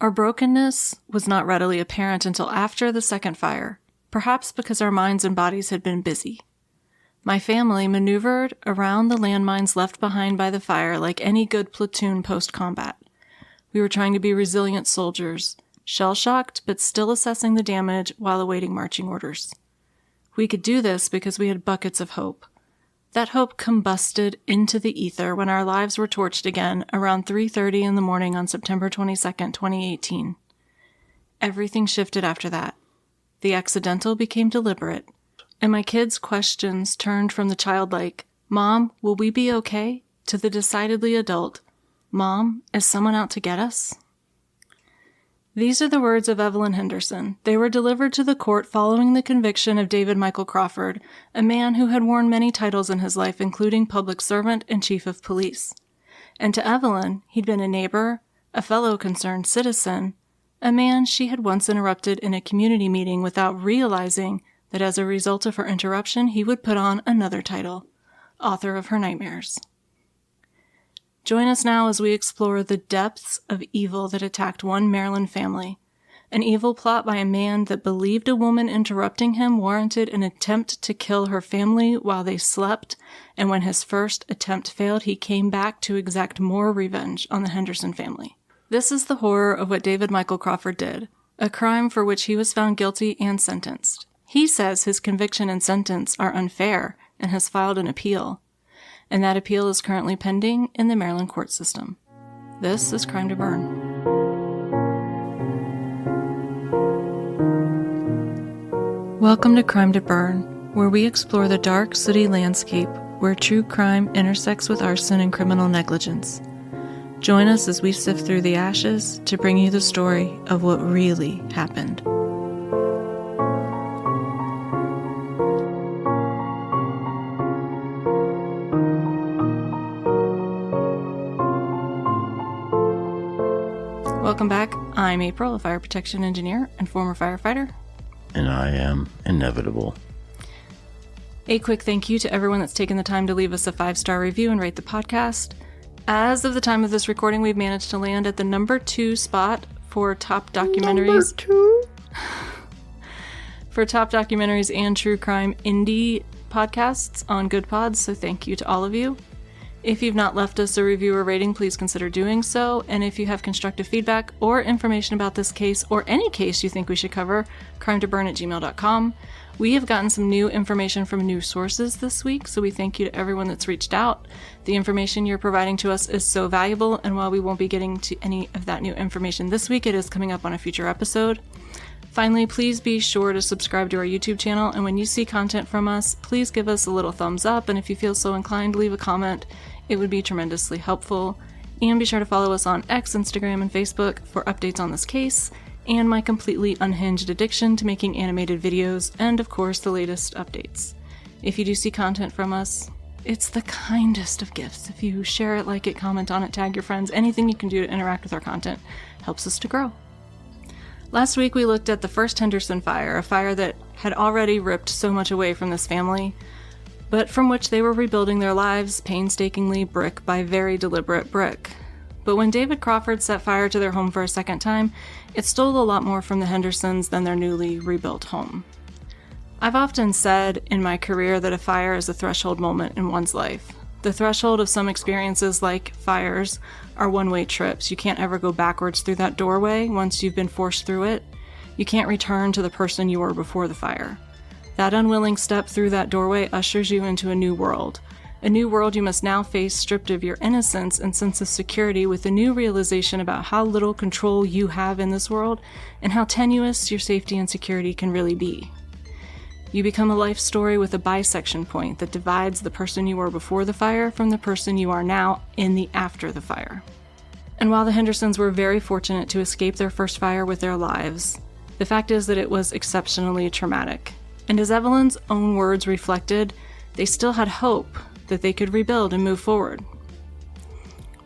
Our brokenness was not readily apparent until after the second fire, perhaps because our minds and bodies had been busy. My family maneuvered around the landmines left behind by the fire like any good platoon post-combat. We were trying to be resilient soldiers, shell-shocked but still assessing the damage while awaiting marching orders. We could do this because we had buckets of hope. That hope combusted into the ether when our lives were torched again around 3:30 in the morning on September 22nd, 2018. Everything shifted after that. The accidental became deliberate, and my kids' questions turned from the childlike, "Mom, will we be okay?" to the decidedly adult, "Mom, is someone out to get us?" These are the words of Evelyn Henderson. They were delivered to the court following the conviction of David Michael Crawford, a man who had worn many titles in his life, including public servant and chief of police. And to Evelyn, he'd been a neighbor, a fellow concerned citizen, a man she had once interrupted in a community meeting without realizing that as a result of her interruption, he would put on another title, author of her nightmares. Join us now as we explore the depths of evil that attacked one Maryland family, an evil plot by a man that believed a woman interrupting him warranted an attempt to kill her family while they slept, and when his first attempt failed, he came back to exact more revenge on the Henderson family. This is the horror of what David Michael Crawford did, a crime for which he was found guilty and sentenced. He says his conviction and sentence are unfair and has filed an appeal, and that appeal is currently pending in the Maryland court system. This is Crime to Burn. Welcome to Crime to Burn, where we explore the dark city landscape where true crime intersects with arson and criminal negligence. Join us as we sift through the ashes to bring you the story of what really happened. Welcome back. I'm April, a fire protection engineer and former firefighter. And I am Inevitable. A quick thank you to everyone that's taken the time to leave us a 5-star review and rate the podcast. As of the time of this recording, we've managed to land at the number 2 spot for top documentaries. For top documentaries and true crime indie podcasts on Good Pods, so thank you to all of you. If you've not left us a review or rating, please consider doing so. And if you have constructive feedback or information about this case or any case you think we should cover, crimetoburn@gmail.com. We have gotten some new information from new sources this week, so we thank you to everyone that's reached out. The information you're providing to us is so valuable, and while we won't be getting to any of that new information this week, it is coming up on a future episode. Finally, please be sure to subscribe to our YouTube channel, and when you see content from us, please give us a little thumbs up, and if you feel so inclined, leave a comment. It would be tremendously helpful. And be sure to follow us on X, Instagram, and Facebook for updates on this case, and my completely unhinged addiction to making animated videos, and of course, the latest updates. If you do see content from us, it's the kindest of gifts. If you share it, like it, comment on it, tag your friends, anything you can do to interact with our content helps us to grow. Last week, we looked at the first Henderson fire, a fire that had already ripped so much away from this family, but from which they were rebuilding their lives painstakingly, brick by very deliberate brick. But when David Crawford set fire to their home for a second time, it stole a lot more from the Hendersons than their newly rebuilt home. I've often said in my career that a fire is a threshold moment in one's life. The threshold of some experiences, like fires, are one-way trips. You can't ever go backwards through that doorway once you've been forced through it. You can't return to the person you were before the fire. That unwilling step through that doorway ushers you into a new world you must now face stripped of your innocence and sense of security, with a new realization about how little control you have in this world and how tenuous your safety and security can really be. You become a life story with a bisection point that divides the person you were before the fire from the person you are now in the after the fire. And while the Hendersons were very fortunate to escape their first fire with their lives, the fact is that it was exceptionally traumatic. And as Evelyn's own words reflected, they still had hope that they could rebuild and move forward.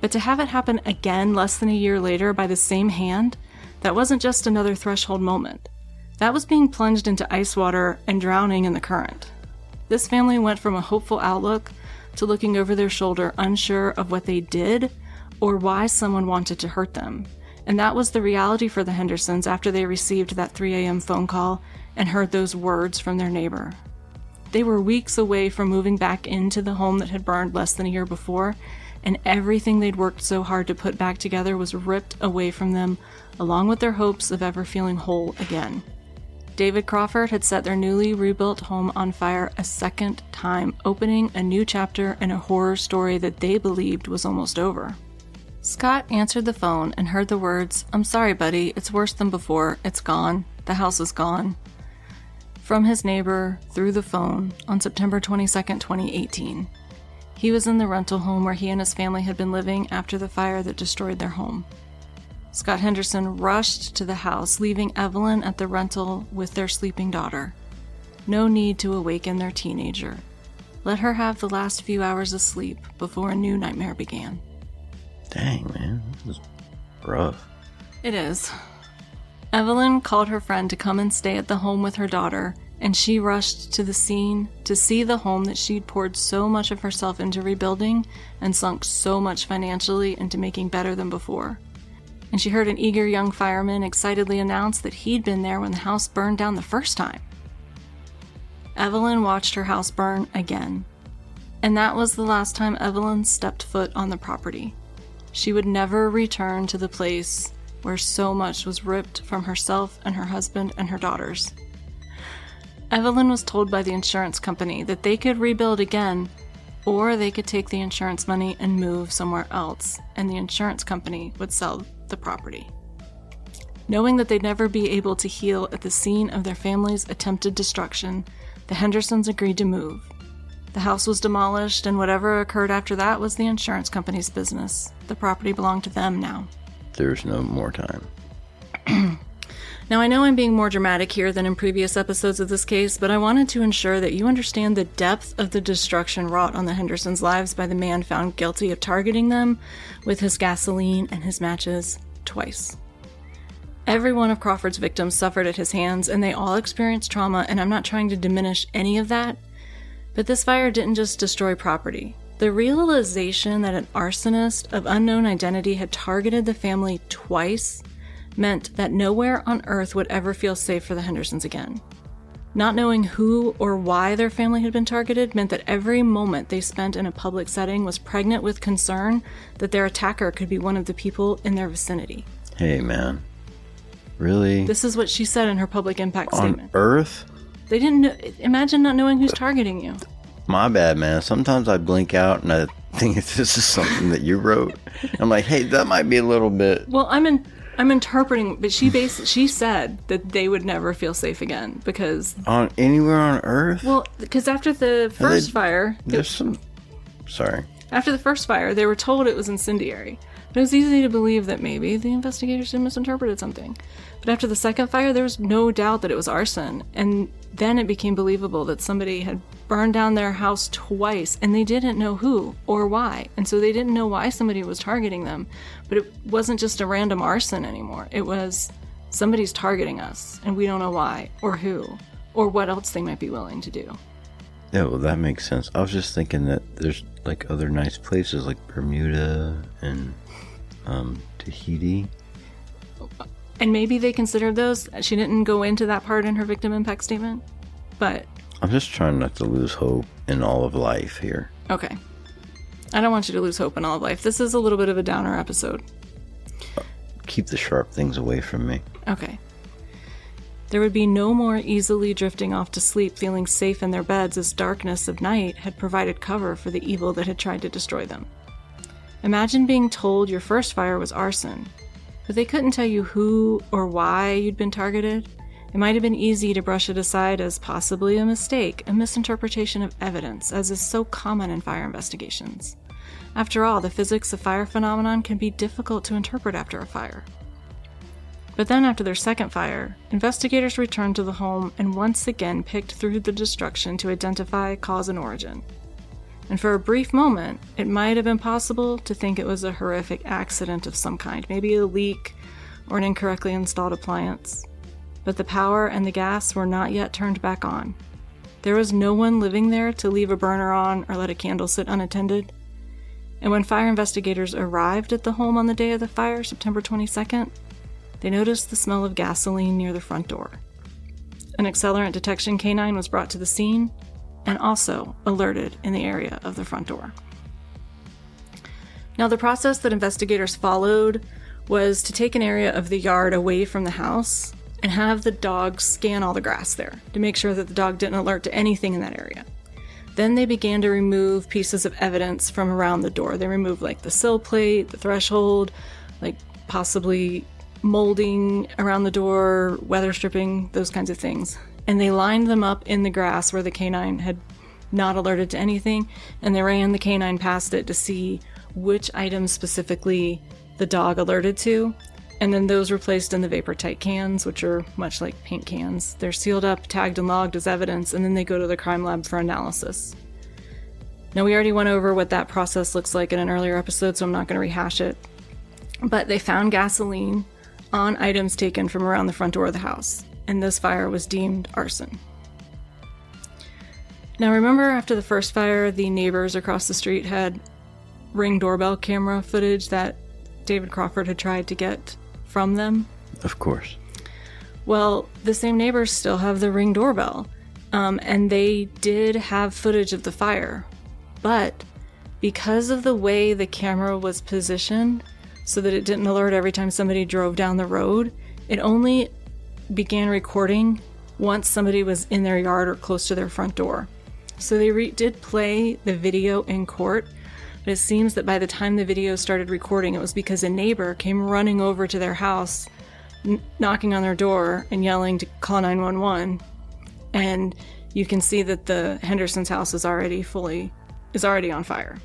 But to have it happen again less than a year later by the same hand, that wasn't just another threshold moment. That was being plunged into ice water and drowning in the current. This family went from a hopeful outlook to looking over their shoulder, unsure of what they did or why someone wanted to hurt them. And that was the reality for the Hendersons after they received that 3 a.m. phone call and heard those words from their neighbor. They were weeks away from moving back into the home that had burned less than a year before, and everything they'd worked so hard to put back together was ripped away from them, along with their hopes of ever feeling whole again. David Crawford had set their newly rebuilt home on fire a second time, opening a new chapter in a horror story that they believed was almost over. Scott answered the phone and heard the words, "I'm sorry, buddy, it's worse than before. It's gone. The house is gone," from his neighbor through the phone on September 22nd, 2018. He was in the rental home where he and his family had been living after the fire that destroyed their home. Scott Henderson rushed to the house, leaving Evelyn at the rental with their sleeping daughter. No need to awaken their teenager. Let her have the last few hours of sleep before a new nightmare began. Dang, man. This is rough. It is. Evelyn called her friend to come and stay at the home with her daughter, and she rushed to the scene to see the home that she'd poured so much of herself into rebuilding and sunk so much financially into making better than before. And she heard an eager young fireman excitedly announce that he'd been there when the house burned down the first time. Evelyn watched her house burn again, and that was the last time Evelyn stepped foot on the property. She would never return to the place where so much was ripped from herself and her husband and her daughters. Evelyn was told by the insurance company that they could rebuild again, or they could take the insurance money and move somewhere else, and the insurance company would sell the property. Knowing that they'd never be able to heal at the scene of their family's attempted destruction, the Hendersons agreed to move. The house was demolished, and whatever occurred after that was the insurance company's business. The property belonged to them now. There's no more time. Now, I know I'm being more dramatic here than in previous episodes of this case, but I wanted to ensure that you understand the depth of the destruction wrought on the Hendersons' lives by the man found guilty of targeting them with his gasoline and his matches twice. Every one of Crawford's victims suffered at his hands, and they all experienced trauma, and I'm not trying to diminish any of that, but this fire didn't just destroy property. The realization that an arsonist of unknown identity had targeted the family twice meant that nowhere on earth would ever feel safe for the Hendersons again. Not knowing who or why their family had been targeted meant that every moment they spent in a public setting was pregnant with concern that their attacker could be one of the people in their vicinity. Hey, man. Really? This is what she said in her public impact statement. On Earth? They didn't know. Imagine not knowing who's targeting you. My bad, man. Sometimes I blink out and I think if this is something that you wrote. I'm like, hey, that might be a little bit... Well, I'm interpreting, but she said that they would never feel safe again because... On anywhere on Earth? Well, because after the first fire... Sorry. After the first fire, they were told it was incendiary. But it was easy to believe that maybe the investigators had misinterpreted something. But after the second fire, there was no doubt that it was arson. And then it became believable that somebody had burned down their house twice, and they didn't know who or why. And so they didn't know why somebody was targeting them. But it wasn't just a random arson anymore. It was somebody's targeting us, and we don't know why or who or what else they might be willing to do. Yeah, well, that makes sense. I was just thinking that there's like other nice places like Bermuda and Tahiti. And maybe they considered those. She didn't go into that part in her victim impact statement, but... I'm just trying not to lose hope in all of life here. Okay. I don't want you to lose hope in all of life. This is a little bit of a downer episode. Keep the sharp things away from me. Okay. There would be no more easily drifting off to sleep, feeling safe in their beds as darkness of night had provided cover for the evil that had tried to destroy them. Imagine being told your first fire was arson, but they couldn't tell you who or why you'd been targeted. It might have been easy to brush it aside as possibly a mistake, a misinterpretation of evidence, as is so common in fire investigations. After all, the physics of fire phenomenon can be difficult to interpret after a fire. But then after their second fire, investigators returned to the home and once again picked through the destruction to identify cause and origin. And for a brief moment, it might have been possible to think it was a horrific accident of some kind, maybe a leak or an incorrectly installed appliance. But the power and the gas were not yet turned back on. There was no one living there to leave a burner on or let a candle sit unattended. And when fire investigators arrived at the home on the day of the fire, September 22nd, they noticed the smell of gasoline near the front door. An accelerant detection canine was brought to the scene and also alerted in the area of the front door. Now, the process that investigators followed was to take an area of the yard away from the house and have the dog scan all the grass there to make sure that the dog didn't alert to anything in that area. Then they began to remove pieces of evidence from around the door. They removed like the sill plate, the threshold, like possibly molding around the door, weather stripping, those kinds of things. And they lined them up in the grass where the canine had not alerted to anything, and they ran the canine past it to see which items specifically the dog alerted to. And then those were placed in the vapor-tight cans, which are much like paint cans. They're sealed up, tagged, and logged as evidence, and then they go to the crime lab for analysis. Now, we already went over what that process looks like in an earlier episode, so I'm not going to rehash it. But they found gasoline on items taken from around the front door of the house, and this fire was deemed arson. Now, remember after the first fire, the neighbors across the street had Ring doorbell camera footage that David Crawford had tried to get from them? Of course. Well, the same neighbors still have the Ring doorbell, and they did have footage of the fire. But because of the way the camera was positioned, so that it didn't alert every time somebody drove down the road, it only began recording once somebody was in their yard or close to their front door. So they did play the video in court, but it seems that by the time the video started recording, it was because a neighbor came running over to their house, knocking on their door and yelling to call 911. And you can see that the Henderson's house is already on fire.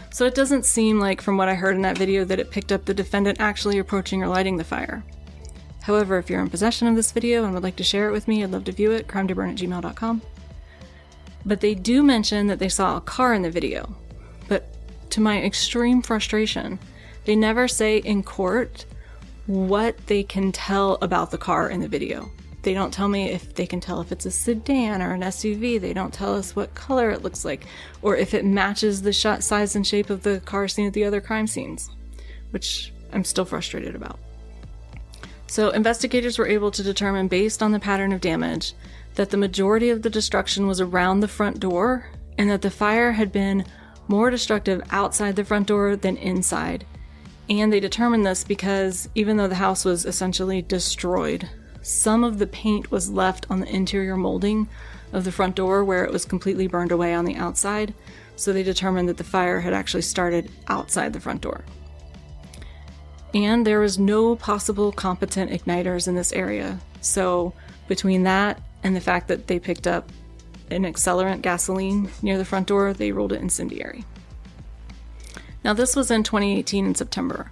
So it doesn't seem like, from what I heard in that video, that it picked up the defendant actually approaching or lighting the fire. However, if you're in possession of this video and would like to share it with me, I'd love to view it, crimetoburn@gmail.com. But they do mention that they saw a car in the video. But to my extreme frustration, they never say in court what they can tell about the car in the video. They don't tell me if they can tell if it's a sedan or an SUV. They don't tell us what color it looks like, or if it matches the size and shape of the car seen at the other crime scenes, which I'm still frustrated about. So investigators were able to determine, based on the pattern of damage, that the majority of the destruction was around the front door, and that the fire had been more destructive outside the front door than inside. And they determined this because even though the house was essentially destroyed, some of the paint was left on the interior molding of the front door where it was completely burned away on the outside. So they determined that the fire had actually started outside the front door. And there was no possible competent igniters in this area. So between that and the fact that they picked up an accelerant gasoline near the front door, they ruled it incendiary. Now, this was in 2018 in September.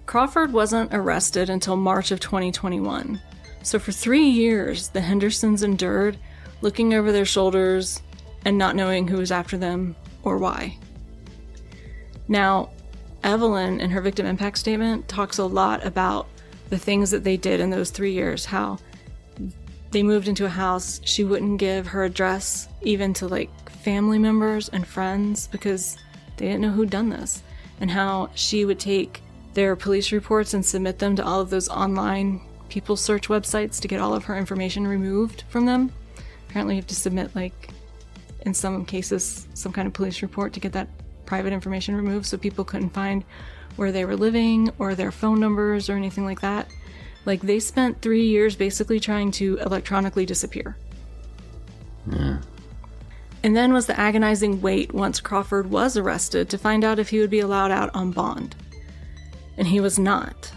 Crawford wasn't arrested until March of 2021. So for 3 years, the Hendersons endured looking over their shoulders and not knowing who was after them or why. Now, Evelyn, in her victim impact statement, talks a lot about the things that they did in those 3 years, how they moved into a house. She wouldn't give her address even to like family members and friends because they didn't know who'd done this, and how she would take their police reports and submit them to all of those online people search websites to get all of her information removed from them. Apparently you have to submit, like, in some cases, some kind of police report to get that private information removed so people couldn't find where they were living or their phone numbers or anything like that. Like, they spent 3 years basically trying to electronically disappear. Yeah. And then was the agonizing wait once Crawford was arrested to find out if he would be allowed out on bond. And he was not.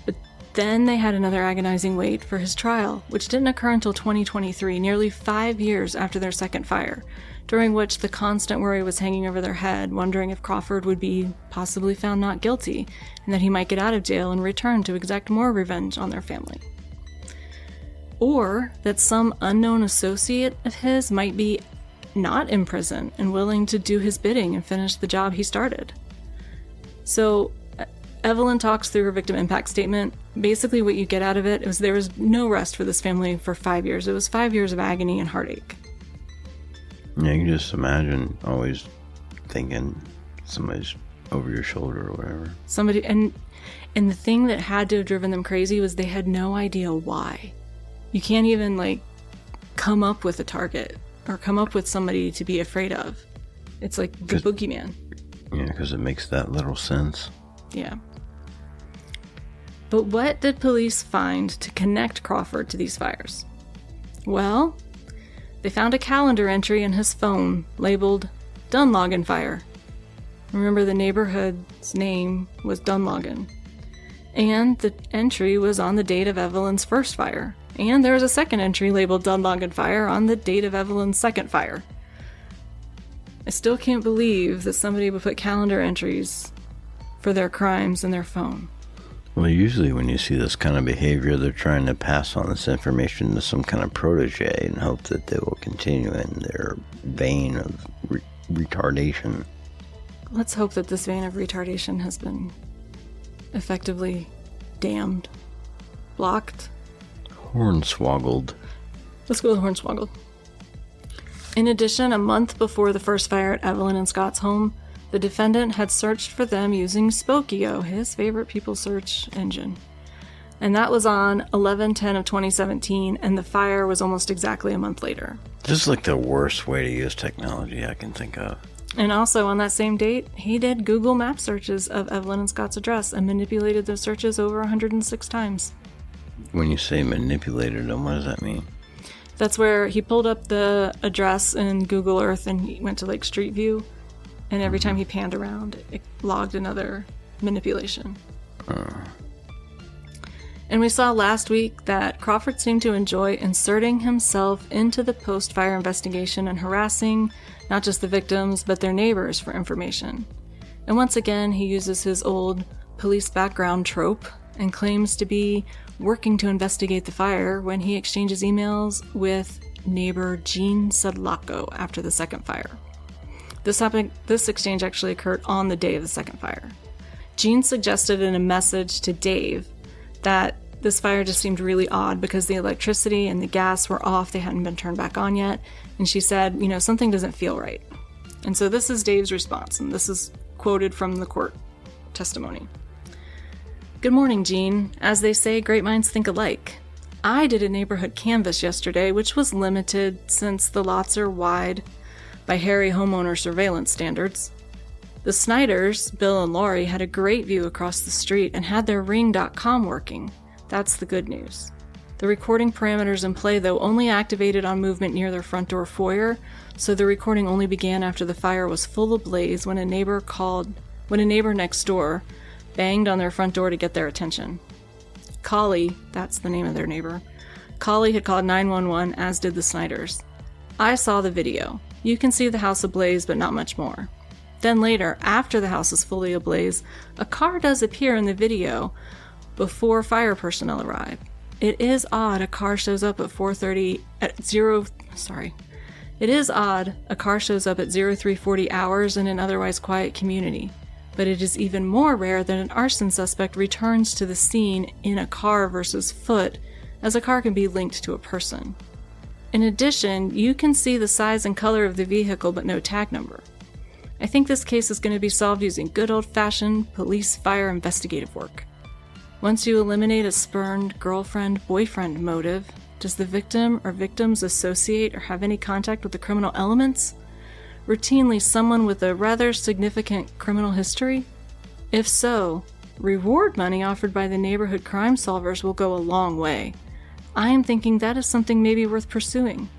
But then they had another agonizing wait for his trial, which didn't occur until 2023, nearly 5 years after their second fire, during which the constant worry was hanging over their head, wondering if Crawford would be possibly found not guilty, and that he might get out of jail and return to exact more revenge on their family. Or that some unknown associate of his might be not in prison and willing to do his bidding and finish the job he started. So Evelyn talks through her victim impact statement. Basically what you get out of it is there was no rest for this family for 5 years. It was 5 years of agony and heartache. Yeah, you can just imagine always thinking, Somebody's over your shoulder or whatever. Somebody, and the thing that had to have driven them crazy was they had no idea why. You can't even, like, come up with a target or come up with somebody to be afraid of. It's like the boogeyman. Yeah, because it makes that little sense. Yeah. But what did police find to connect Crawford to these fires? Well, they found a calendar entry in his phone labeled Dunlogan Fire. Remember, the neighborhood's name was Dunlogan. And the entry was on the date of Evelyn's first fire. And there was a second entry labeled Dunlogan Fire on the date of Evelyn's second fire. I still can't believe that somebody would put calendar entries for their crimes in their phone. Well, usually when you see this kind of behavior, they're trying to pass on this information to some kind of protege and hope that they will continue in their vein of retardation. Let's hope that this vein of retardation has been effectively dammed, blocked. Hornswoggled. Let's go with hornswoggled. In addition, a month before the first fire at Evelyn and Scott's home, the defendant had searched for them using Spokeo, his favorite people search engine. And that was on 11/10 of 2017, and the fire was almost exactly a month later. This is like the worst way to use technology I can think of. And also on that same date, he did Google Map searches of Evelyn and Scott's address and manipulated those searches over 106 times. When you say manipulated them, what does that mean? That's where he pulled up the address in Google Earth and he went to like Street View, and every time he panned around, it logged another manipulation. And we saw last week that Crawford seemed to enjoy inserting himself into the post-fire investigation and harassing not just the victims, but their neighbors for information. And once again, he uses his old police background trope and claims to be working to investigate the fire when he exchanges emails with neighbor Jean Sedlacko after the second fire. This exchange actually occurred on the day of the second fire. Jean suggested in a message to Dave that this fire just seemed really odd because the electricity and the gas were off, they hadn't been turned back on yet, and she said, something doesn't feel right. And so this is Dave's response, and this is quoted from the court testimony. Good morning, Jean. As they say, great minds think alike. I did a neighborhood canvass yesterday, which was limited since the lots are wide by hairy homeowner surveillance standards. The Snyders, Bill and Laurie, had a great view across the street and had their Ring.com working. That's the good news. The recording parameters in play, though, only activated on movement near their front door foyer, so the recording only began after the fire was full ablaze when a neighbor next door banged on their front door to get their attention. Collie, that's the name of their neighbor, Collie had called 911, as did the Snyders. I saw the video. You can see the house ablaze, but not much more. Then later, after the house is fully ablaze, a car does appear in the video before fire personnel arrive. It is odd a car shows up at 0340 hours in an otherwise quiet community. But it is even more rare that an arson suspect returns to the scene in a car versus foot, as a car can be linked to a person. In addition, you can see the size and color of the vehicle but no tag number. I think this case is going to be solved using good old-fashioned police fire investigative work. Once you eliminate a spurned girlfriend-boyfriend motive, does the victim or victims associate or have any contact with the criminal elements? Routinely someone with a rather significant criminal history? If so, reward money offered by the neighborhood crime solvers will go a long way. I am thinking that is something maybe worth pursuing.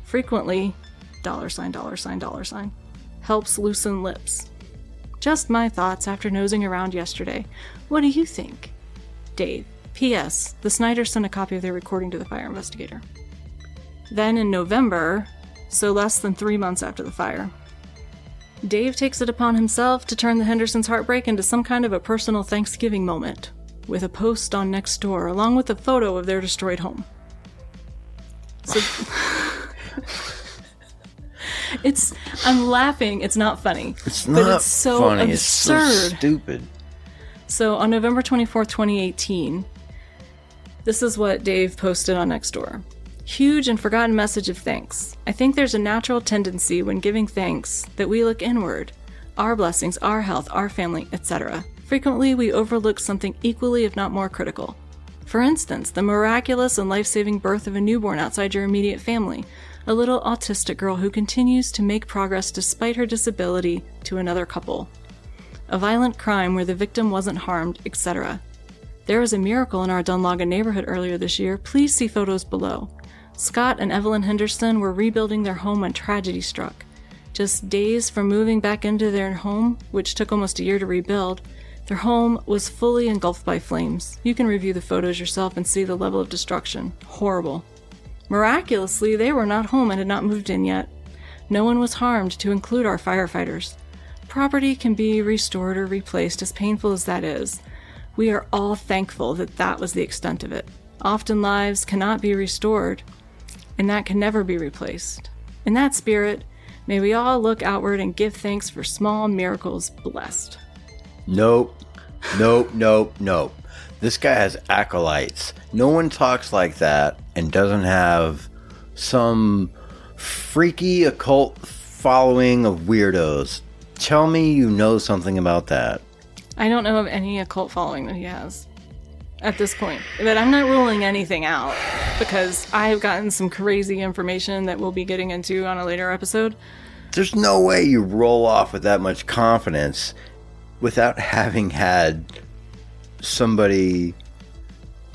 Frequently, $, helps loosen lips. Just my thoughts after nosing around yesterday. What do you think? Dave. P.S. The Snyders sent a copy of their recording to the fire investigator. Then in November, so less than 3 months after the fire, Dave takes it upon himself to turn the Hendersons' heartbreak into some kind of a personal Thanksgiving moment, with a post on Nextdoor along with a photo of their destroyed home. So, I'm laughing, it's not funny. It's not it's so funny, absurd. It's so stupid. So on November 24th, 2018, this is what Dave posted on Nextdoor. Huge and forgotten message of thanks. I think there's a natural tendency when giving thanks that we look inward. our blessings, our health, our family, etc. Frequently, we overlook something equally, if not more, critical. For instance, the miraculous and life-saving birth of a newborn outside your immediate family, a little autistic girl who continues to make progress despite her disability to another couple, a violent crime where the victim wasn't harmed, etc. There was a miracle in our Dunlogan neighborhood earlier this year. Please see photos below. Scott and Evelyn Henderson were rebuilding their home when tragedy struck. Just days from moving back into their home, which took almost a year to rebuild, their home was fully engulfed by flames. You can review the photos yourself and see the level of destruction. Horrible. Miraculously, they were not home and had not moved in yet. No one was harmed, to include our firefighters. Property can be restored or replaced, as painful as that is. We are all thankful that that was the extent of it. Often lives cannot be restored, and that can never be replaced. In that spirit, may we all look outward and give thanks for small miracles blessed. Nope. This guy has acolytes. No one talks like that and doesn't have some freaky occult following of weirdos. Tell me you know something about that. I don't know of any occult following that he has at this point. But I'm not ruling anything out because I have gotten some crazy information that we'll be getting into on a later episode. There's no way you roll off with that much confidence without having had somebody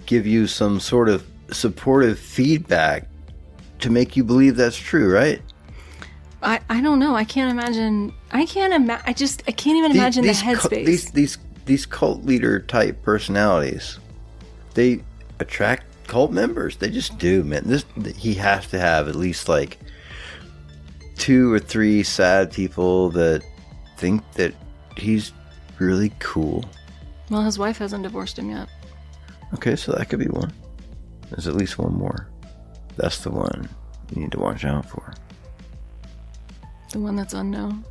give you some sort of supportive feedback to make you believe that's true, right? I don't know. I can't imagine. I can't even imagine the headspace. These cult leader type personalities, they attract cult members. They just do, man. He has to have at least like 2 or 3 sad people that think that he's really cool. Well, his wife hasn't divorced him yet. Okay, so that could be one. There's at least one more. That's the one you need to watch out for. The one that's unknown.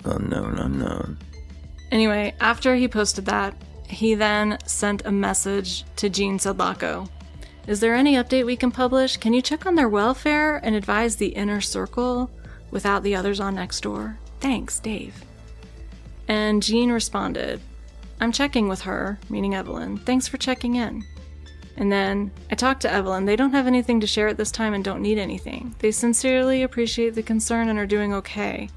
Unknown. Anyway, after he posted that, he then sent a message to Gene Sedlacco. Is there any update we can publish? Can you check on their welfare and advise the inner circle without the others on Nextdoor? Thanks, Dave. And Gene responded, I'm checking with her, meaning Evelyn. Thanks for checking in. And then, I talked to Evelyn. They don't have anything to share at this time and don't need anything. They sincerely appreciate the concern and are doing okay.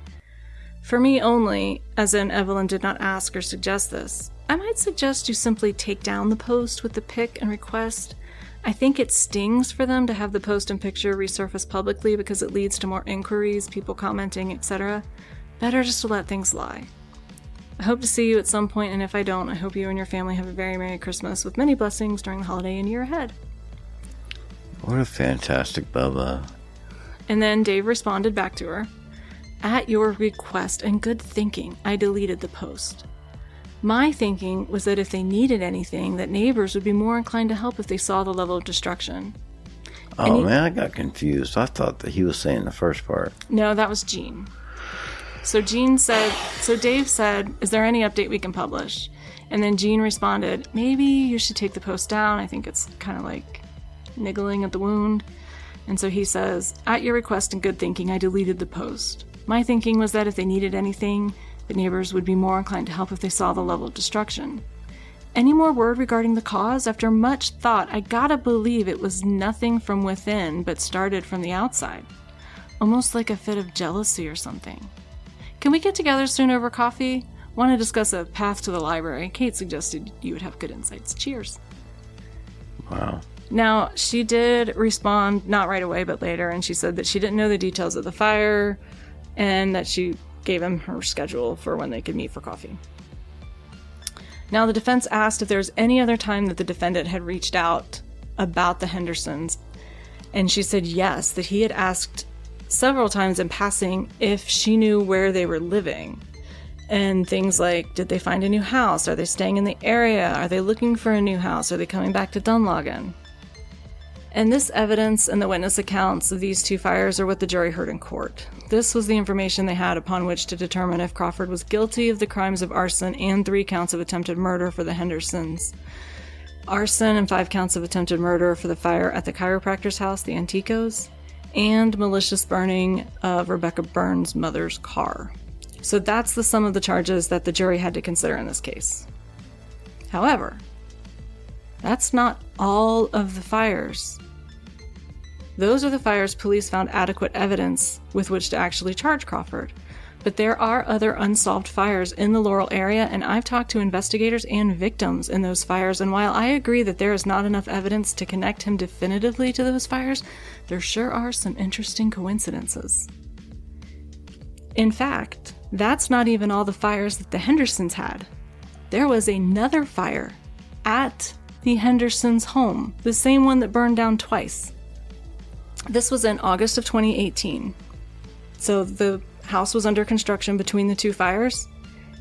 For me only, as in Evelyn did not ask or suggest this, I might suggest you simply take down the post with the pic and request. I think it stings for them to have the post and picture resurface publicly because it leads to more inquiries, people commenting, etc. Better just to let things lie. I hope to see you at some point, and if I don't, I hope you and your family have a very Merry Christmas with many blessings during the holiday and year ahead. What a fantastic Bubba. And then Dave responded back to her, at your request and good thinking, I deleted the post. My thinking was that if they needed anything, that neighbors would be more inclined to help if they saw the level of destruction. Oh man, I got confused. I thought that he was saying the first part. No, that was Gene. So Dave said, is there any update we can publish? And then Gene responded, maybe you should take the post down. I think it's kind of like niggling at the wound. And so he says, at your request and good thinking, I deleted the post. My thinking was that if they needed anything, the neighbors would be more inclined to help if they saw the level of destruction. Any more word regarding the cause? After much thought, I gotta believe it was nothing from within, but started from the outside. Almost like a fit of jealousy or something. Can we get together soon over coffee? Want to discuss a path to the library. Kate suggested you would have good insights. Cheers. Wow. Now, she did respond, not right away, but later, and she said that she didn't know the details of the fire, and that she gave him her schedule for when they could meet for coffee. Now, the defense asked if there was any other time that the defendant had reached out about the Hendersons, and she said yes, that he had asked several times in passing if she knew where they were living. And things like, did they find a new house? Are they staying in the area? Are they looking for a new house? Are they coming back to Dunlogan? And this evidence and the witness accounts of these 2 fires are what the jury heard in court. This was the information they had upon which to determine if Crawford was guilty of the crimes of arson and 3 counts of attempted murder for the Hendersons. Arson and 5 counts of attempted murder for the fire at the chiropractor's house, the Anticos, and malicious burning of Rebecca Burns' mother's car. So that's the sum of the charges that the jury had to consider in this case. However, that's not all of the fires. Those are the fires police found adequate evidence with which to actually charge Crawford. But there are other unsolved fires in the Laurel area, and I've talked to investigators and victims in those fires, and while I agree that there is not enough evidence to connect him definitively to those fires, there sure are some interesting coincidences. In fact, that's not even all the fires that the Hendersons had. There was another fire at the Hendersons' home, the same one that burned down twice. This was in August of 2018. So the house was under construction between the two fires,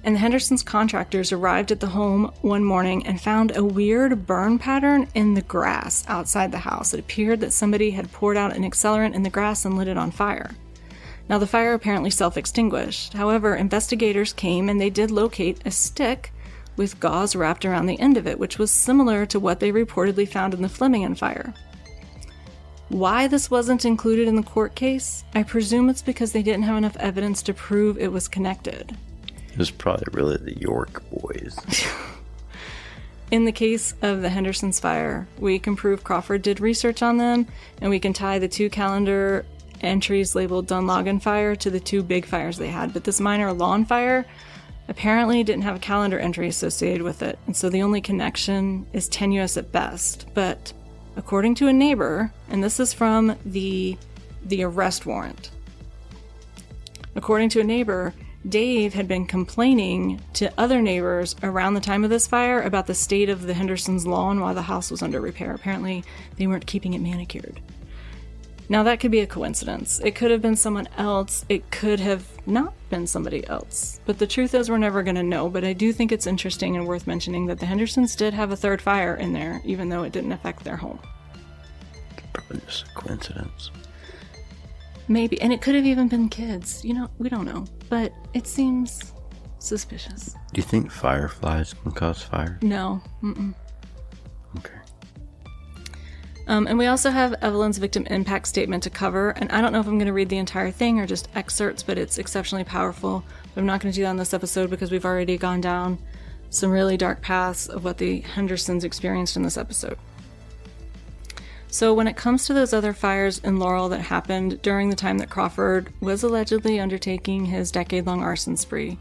and the Hendersons' contractors arrived at the home one morning and found a weird burn pattern in the grass outside the house. It appeared that somebody had poured out an accelerant in the grass and lit it on fire. Now, the fire apparently self-extinguished. However, investigators came and they did locate a stick with gauze wrapped around the end of it, which was similar to what they reportedly found in the Flemingen fire. Why this wasn't included in the court case? I presume it's because they didn't have enough evidence to prove it was connected. It was probably really the York boys. In the case of the Hendersons' fire, we can prove Crawford did research on them, and we can tie the 2 calendar entries labeled Dunlogan fire to the 2 big fires they had. But this minor lawn fire apparently didn't have a calendar entry associated with it, and so the only connection is tenuous at best. But according to a neighbor, and this is from the arrest warrant, according to a neighbor, Dave had been complaining to other neighbors around the time of this fire about the state of the Hendersons' lawn while the house was under repair. Apparently, they weren't keeping it manicured. Now, that could be a coincidence. It could have been someone else. It could have not been somebody else. But the truth is, we're never going to know. But I do think it's interesting and worth mentioning that the Hendersons did have a 3rd fire in there, even though it didn't affect their home. Probably just a coincidence. Maybe. And it could have even been kids. You know, we don't know. But it seems suspicious. Do you think fireflies can cause fire? No. Mm-mm. Okay. And we also have Evelyn's victim impact statement to cover, and I don't know if I'm going to read the entire thing or just excerpts, but it's exceptionally powerful. But I'm not going to do that on this episode because we've already gone down some really dark paths of what the Hendersons experienced in this episode. So when it comes to those other fires in Laurel that happened during the time that Crawford was allegedly undertaking his decade-long arson spree,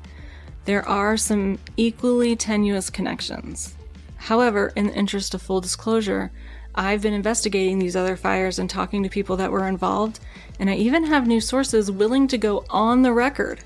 there are some equally tenuous connections. However, in the interest of full disclosure, I've been investigating these other fires and talking to people that were involved, and I even have new sources willing to go on the record.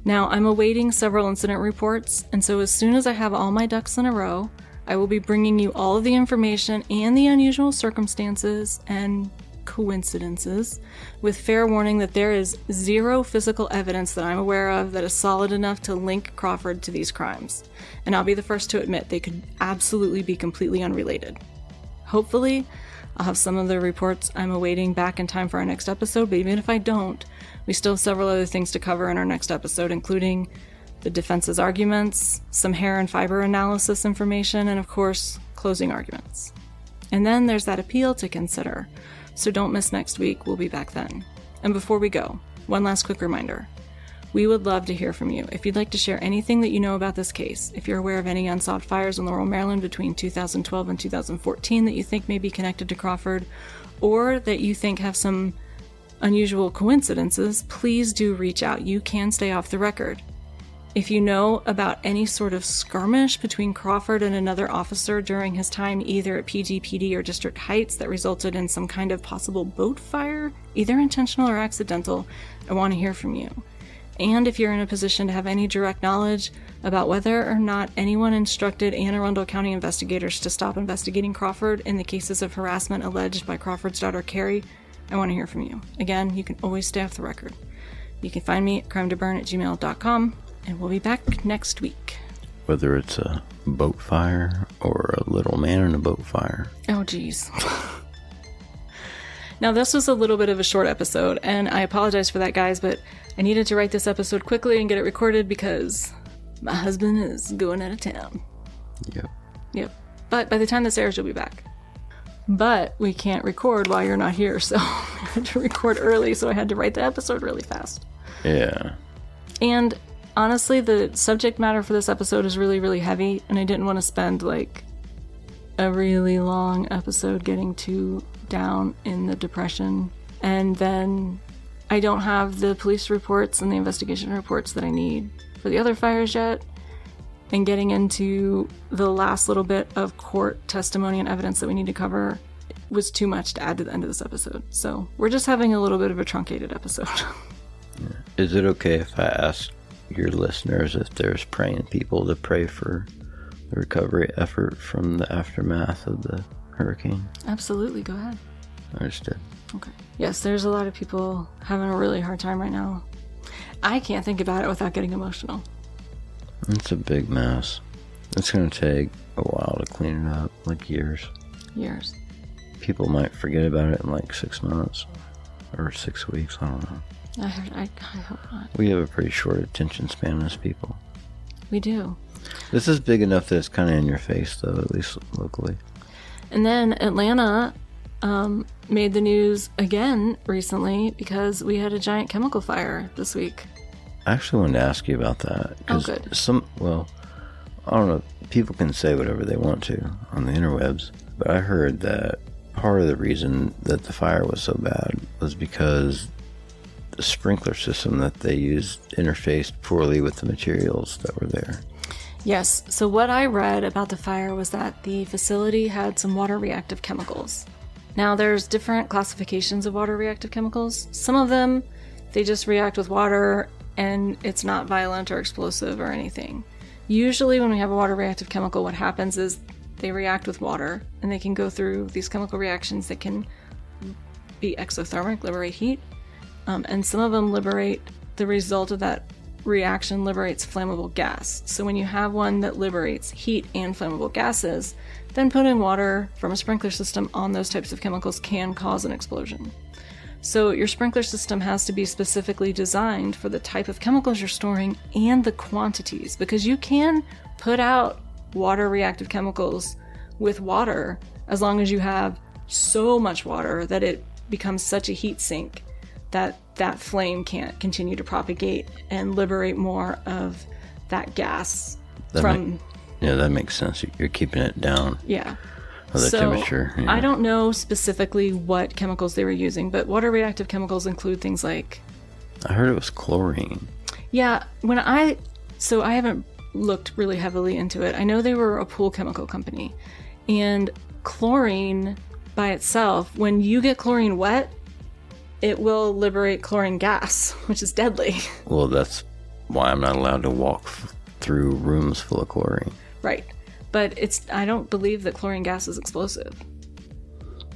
Now, I'm awaiting several incident reports, and so as soon as I have all my ducks in a row, I will be bringing you all of the information and the unusual circumstances and coincidences, with fair warning that there is 0 physical evidence that I'm aware of that is solid enough to link Crawford to these crimes. And I'll be the first to admit they could absolutely be completely unrelated. Hopefully, I'll have some of the reports I'm awaiting back in time for our next episode, but even if I don't, we still have several other things to cover in our next episode, including the defense's arguments, some hair and fiber analysis information, and of course, closing arguments. And then there's that appeal to consider, so don't miss next week, we'll be back then. And before we go, one last quick reminder. We would love to hear from you. If you'd like to share anything that you know about this case, if you're aware of any unsolved fires in Laurel, Maryland between 2012 and 2014 that you think may be connected to Crawford, or that you think have some unusual coincidences, please do reach out. You can stay off the record. If you know about any sort of skirmish between Crawford and another officer during his time either at PGPD or District Heights that resulted in some kind of possible boat fire, either intentional or accidental, I want to hear from you. And if you're in a position to have any direct knowledge about whether or not anyone instructed Anne Arundel County investigators to stop investigating Crawford in the cases of harassment alleged by Crawford's daughter Carrie, I want to hear from you. Again, you can always stay off the record. You can find me at crimetoburn@gmail.com, and we'll be back next week. Whether it's a boat fire or a little man in a boat fire. Oh, geez. Now, this was a little bit of a short episode, and I apologize for that, guys, but I needed to write this episode quickly and get it recorded because my husband is going out of town. Yep. But by the time this airs, you'll be back. But we can't record while you're not here, so I had to record early, so I had to write the episode really fast. Yeah. And honestly, the subject matter for this episode is really, really heavy, and I didn't want to spend like a really long episode getting too down in the depression. And then I don't have the police reports and the investigation reports that I need for the other fires yet. And getting into the last little bit of court testimony and evidence that we need to cover was too much to add to the end of this episode. So we're just having a little bit of a truncated episode. Is it okay if I ask your listeners if there's praying people to pray for the recovery effort from the aftermath of the hurricane? Absolutely, go ahead. Understood. Okay. Yes, there's a lot of people having a really hard time right now. I can't think about it without getting emotional. It's a big mess. It's going to take a while to clean it up, like years. Years. People might forget about it in like 6 months or 6 weeks. I don't know. I hope not. We have a pretty short attention span as people. We do. This is big enough that it's kind of in your face, though, at least locally. And then Atlanta made the news again recently because we had a giant chemical fire this week. I actually wanted to ask you about that. Oh, good. I don't know. People can say whatever they want to on the interwebs, but I heard that part of the reason that the fire was so bad was because the sprinkler system that they used interfaced poorly with the materials that were there. Yes. So what I read about the fire was that the facility had some water reactive chemicals. Now there's different classifications of water reactive chemicals. Some of them, they just react with water and it's not violent or explosive or anything. Usually when we have a water reactive chemical, what happens is they react with water and they can go through these chemical reactions that can be exothermic, liberate heat. And some of them liberate, the result of that reaction liberates flammable gas. So when you have one that liberates heat and flammable gases, then putting water from a sprinkler system on those types of chemicals can cause an explosion. So your sprinkler system has to be specifically designed for the type of chemicals you're storing and the quantities, because you can put out water reactive chemicals with water as long as you have so much water that it becomes such a heat sink that that flame can't continue to propagate and liberate more of that gas that makes sense. You're keeping it down. Yeah. The temperature. Yeah. I don't know specifically what chemicals they were using, but water reactive chemicals include things like... I heard it was chlorine. Yeah, I haven't looked really heavily into it. I know they were a pool chemical company, and chlorine by itself, when you get chlorine wet, it will liberate chlorine gas, which is deadly. Well, that's why I'm not allowed to walk through rooms full of chlorine. Right. But I don't believe that chlorine gas is explosive.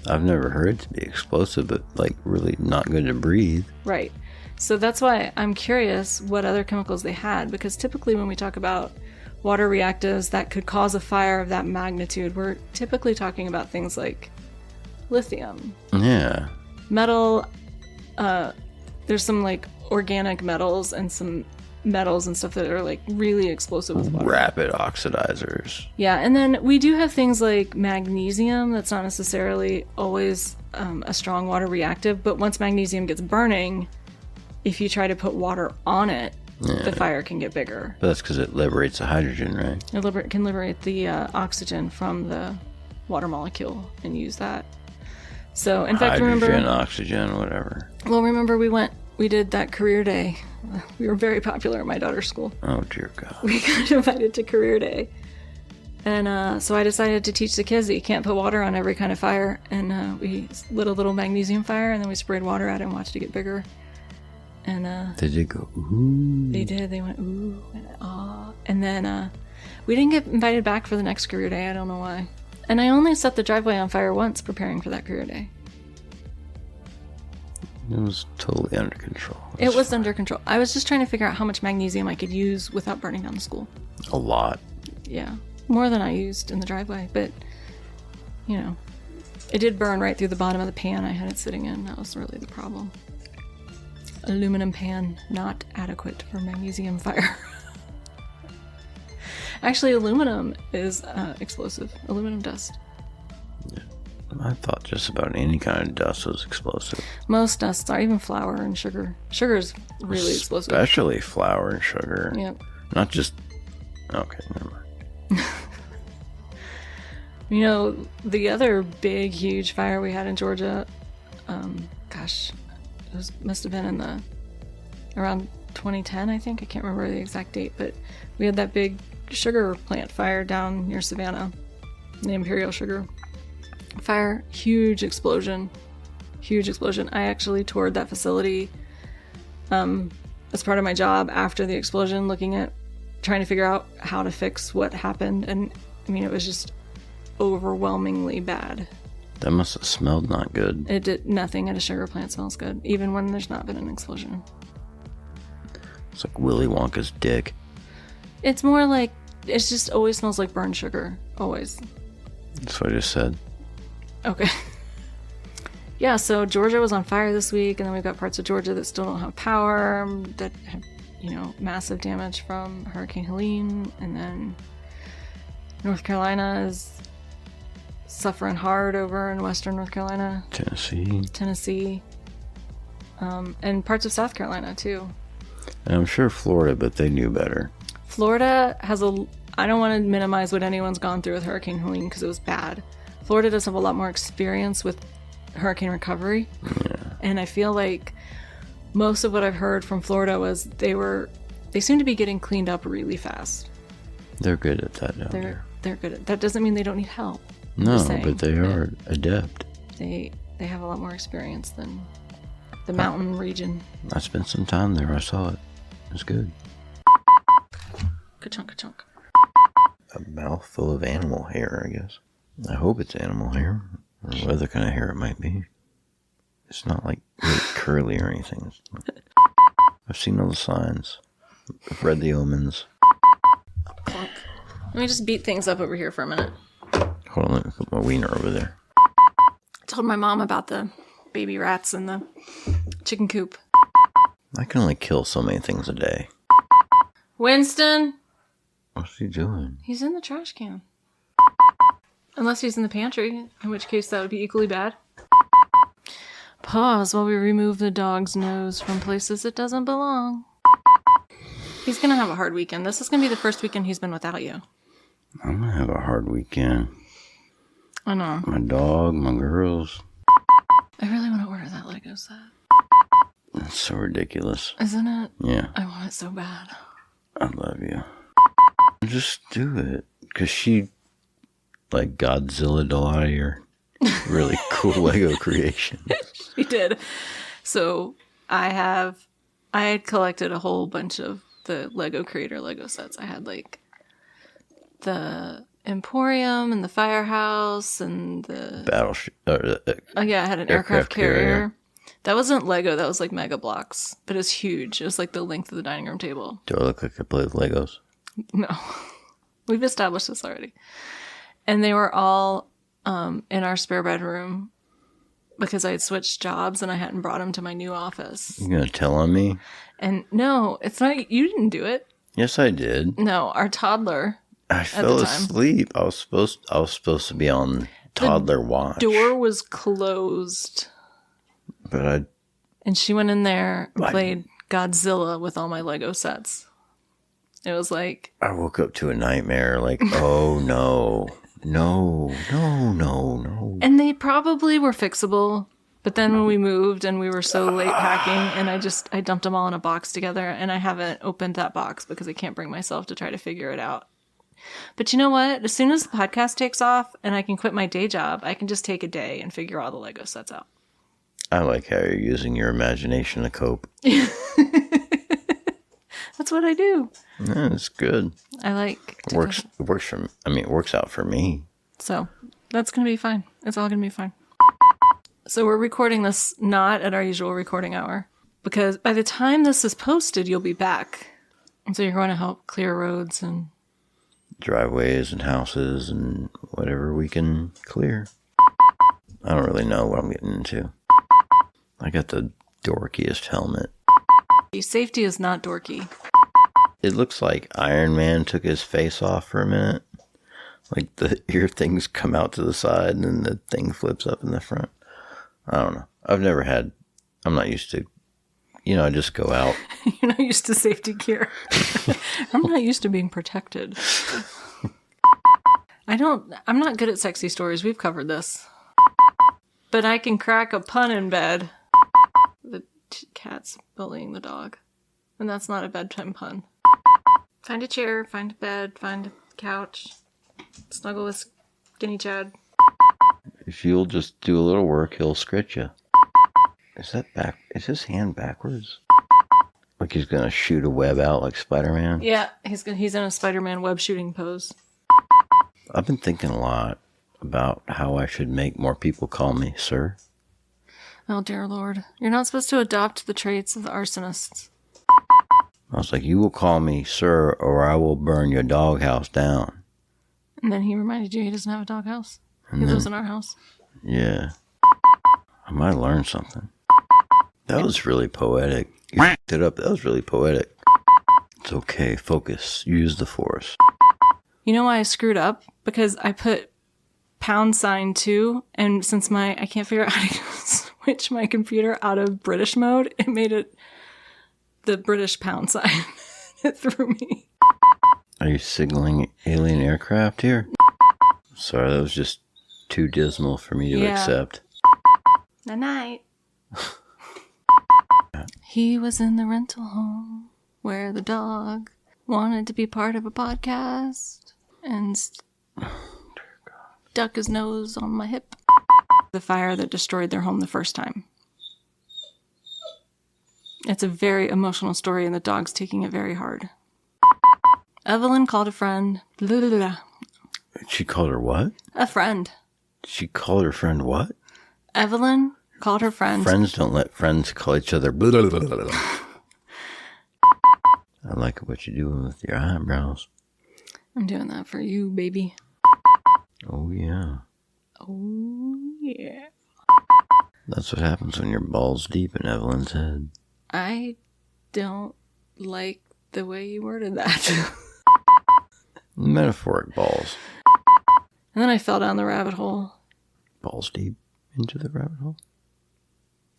I've never heard it to be explosive, but like really not good to breathe. Right. So that's why I'm curious what other chemicals they had, because typically when we talk about water reactives that could cause a fire of that magnitude, we're typically talking about things like lithium. Yeah. Metal, there's some like organic metals and some metals and stuff that are like really explosive with water. Rapid oxidizers. Yeah, and then we do have things like magnesium that's not necessarily always a strong water reactive, but once magnesium gets burning, if you try to put water on it, the fire can get bigger. But that's because it liberates the hydrogen, right? It can liberate the oxygen from the water molecule and use that. So, in fact, hydrogen, oxygen, whatever. Well, remember we did that career day. We were very popular at my daughter's school. Oh, dear God. We got invited to career day. And so I decided to teach the kids that you can't put water on every kind of fire. And we lit a little magnesium fire, and then we sprayed water at it and watched it get bigger. And did you go, ooh? They did. They went, ooh, and ah. And then we didn't get invited back for the next career day. I don't know why. And I only set the driveway on fire once preparing for that career day. It was totally under control. It was under control. I was just trying to figure out how much magnesium I could use without burning down the school. A lot. Yeah. More than I used in the driveway. But, it did burn right through the bottom of the pan I had it sitting in. That was really the problem. Aluminum pan, not adequate for magnesium fire. Actually, aluminum is explosive. Aluminum dust. Yeah. I thought just about any kind of dust was explosive. Most dusts are, even flour and sugar. Sugar is really explosive. Especially flour and sugar. Yep. Not just... Okay, never mind. You know, the other big, huge fire we had in Georgia, must have been in around 2010, I think. I can't remember the exact date, but we had that big sugar plant fire down near Savannah, the Imperial Sugar fire. Huge explosion. I actually toured that facility as part of my job after the explosion, trying to figure out how to fix what happened. And I mean, it was just overwhelmingly bad. That must have smelled not good. It did. Nothing at a sugar plant smells good, even when there's not been an explosion. It's like Willy Wonka's dick. It's more like, it just always smells like burnt sugar. Always. That's what I just said. Okay. Yeah, so Georgia was on fire this week, and then we've got parts of Georgia that still don't have power, that have, massive damage from Hurricane Helene, and then North Carolina is suffering hard over in western North Carolina. Tennessee. And parts of South Carolina, too. And I'm sure Florida, but they knew better. Florida has I don't want to minimize what anyone's gone through with Hurricane Helene because it was bad. Florida does have a lot more experience with hurricane recovery. Yeah. And I feel like most of what I've heard from Florida was they seem to be getting cleaned up really fast. They're good at that down there. They're good at that. Doesn't mean they don't need help. No, but they are adept. They have a lot more experience than the mountain region. I spent some time there. I saw it. It was good. Ka-chunk. A mouthful of animal hair, I guess. I hope it's animal hair, or what other kind of hair it might be. It's not like really curly or anything. I've seen all the signs. I've read the omens. Clunk. Let me just beat things up over here for a minute. Hold on, let me put my wiener over there. I told my mom about the baby rats in the chicken coop. I can only kill so many things a day. Winston! What's he doing? He's in the trash can. Unless he's in the pantry, in which case that would be equally bad. Pause while we remove the dog's nose from places it doesn't belong. He's gonna have a hard weekend. This is gonna be the first weekend he's been without you. I'm gonna have a hard weekend. I know. My dog, my girls. I really want to order that Lego set. That's so ridiculous. Isn't it? Yeah. I want it so bad. I love you. Just do it. Because she, like, Godzilla'd a lot of your really cool Lego creation. She did. So I had collected a whole bunch of the Lego Creator Lego sets. I had, like, the Emporium and the Firehouse and the Battleship. I had an aircraft carrier. That wasn't Lego, that was like Mega Blocks, but it was huge. It was like the length of the dining room table. Do I look like I play with Legos? No. We've established this already. And they were all in our spare bedroom because I had switched jobs and I hadn't brought them to my new office. You gonna tell on me? And no, it's not, you didn't do it. Yes, I did. No, our toddler. I fell asleep. I was supposed to be on toddler watch. The door was closed. But and she went in there and played Godzilla with all my Lego sets. It was like... I woke up to a nightmare, like, oh no. No. And they probably were fixable. But then when we moved and we were so late packing, and I dumped them all in a box together, and I haven't opened that box because I can't bring myself to try to figure it out. But you know what? As soon as the podcast takes off and I can quit my day job, I can just take a day and figure all the Lego sets out. I like how you're using your imagination to cope. That's what I do. Yeah, it's good. I like it works out for me. So that's gonna be fine. It's all gonna be fine. So we're recording this not at our usual recording hour because by the time this is posted, you'll be back. And so you're going to help clear roads and driveways and houses and whatever we can clear. I don't really know what I'm getting into. I got the dorkiest helmet. Safety is not dorky. It looks like Iron Man took his face off for a minute. Like the ear things come out to the side and then the thing flips up in the front. I don't know. I'm not used to, I just go out. You're not used to safety gear. I'm not used to being protected. I'm not good at sexy stories. We've covered this. But I can crack a pun in bed. The cat's bullying the dog. And that's not a bedtime pun. Find a chair, find a bed, find a couch. Snuggle with Skinny Chad. If you'll just do a little work, he'll scratch you. Is his hand backwards? Like he's gonna shoot a web out like Spider-Man? Yeah, he's in a Spider-Man web shooting pose. I've been thinking a lot about how I should make more people call me sir. Oh, dear Lord. You're not supposed to adopt the traits of the arsonists. I was like, you will call me sir or I will burn your doghouse down. And then he reminded you he doesn't have a doghouse. He lives in our house. Yeah. I might learn something. That was really poetic. You f***ed it up. That was really poetic. It's okay. Focus. Use the force. You know why I screwed up? Because I put #2, and since I can't figure out how to switch my computer out of British mode, it made it the British pound sign. It threw me. Are you signaling alien aircraft here? Sorry, that was just too dismal for me to accept. Night. He was in the rental home where the dog wanted to be part of a podcast and stuck his nose on my hip. The fire that destroyed their home the first time. It's a very emotional story and the dog's taking it very hard. Evelyn called a friend. Blah, blah, blah. She called her what? A friend. She called her friend what? Evelyn called her friend. Friends don't let friends call each other blah, blah, blah, blah, blah. I like what you're doing with your eyebrows. I'm doing that for you, baby. Oh, yeah. Oh, yeah. That's what happens when you're balls deep in Evelyn's head. I don't like the way you worded that. Metaphoric balls. And then I fell down the rabbit hole. Balls deep into the rabbit hole?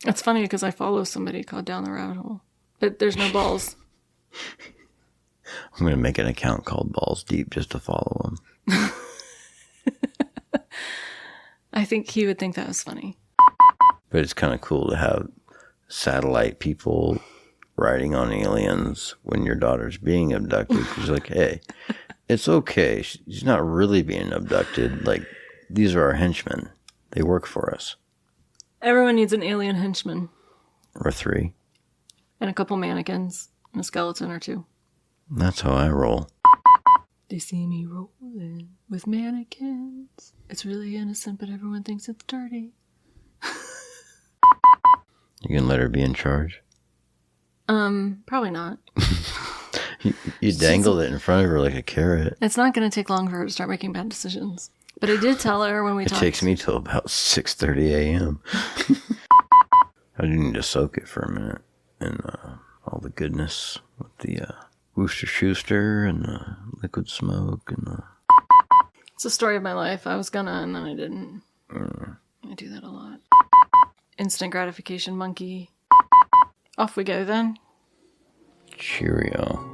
It's funny because I follow somebody called Down the Rabbit Hole. But there's no balls. I'm going to make an account called Balls Deep just to follow him. I think he would think that was funny. But it's kind of cool to have satellite people writing on aliens when your daughter's being abducted. Because you're like, hey, it's okay. She's not really being abducted. Like, these are our henchmen. They work for us. Everyone needs an alien henchman. Or 3. And a couple mannequins. And a skeleton or 2. That's how I roll. They see me rolling with mannequins. It's really innocent, but everyone thinks it's dirty. You can let her be in charge? Probably not. You dangled it in front of her like a carrot. It's not going to take long for her to start making bad decisions. But I did tell her when we talked. It takes me till about 6:30 a.m. I do need to soak it for a minute. And all the goodness with the Worcester and the liquid smoke and the... It's a story of my life. I was gonna, and then I didn't. I do that a lot. Instant gratification monkey. Off we go then. Cheerio.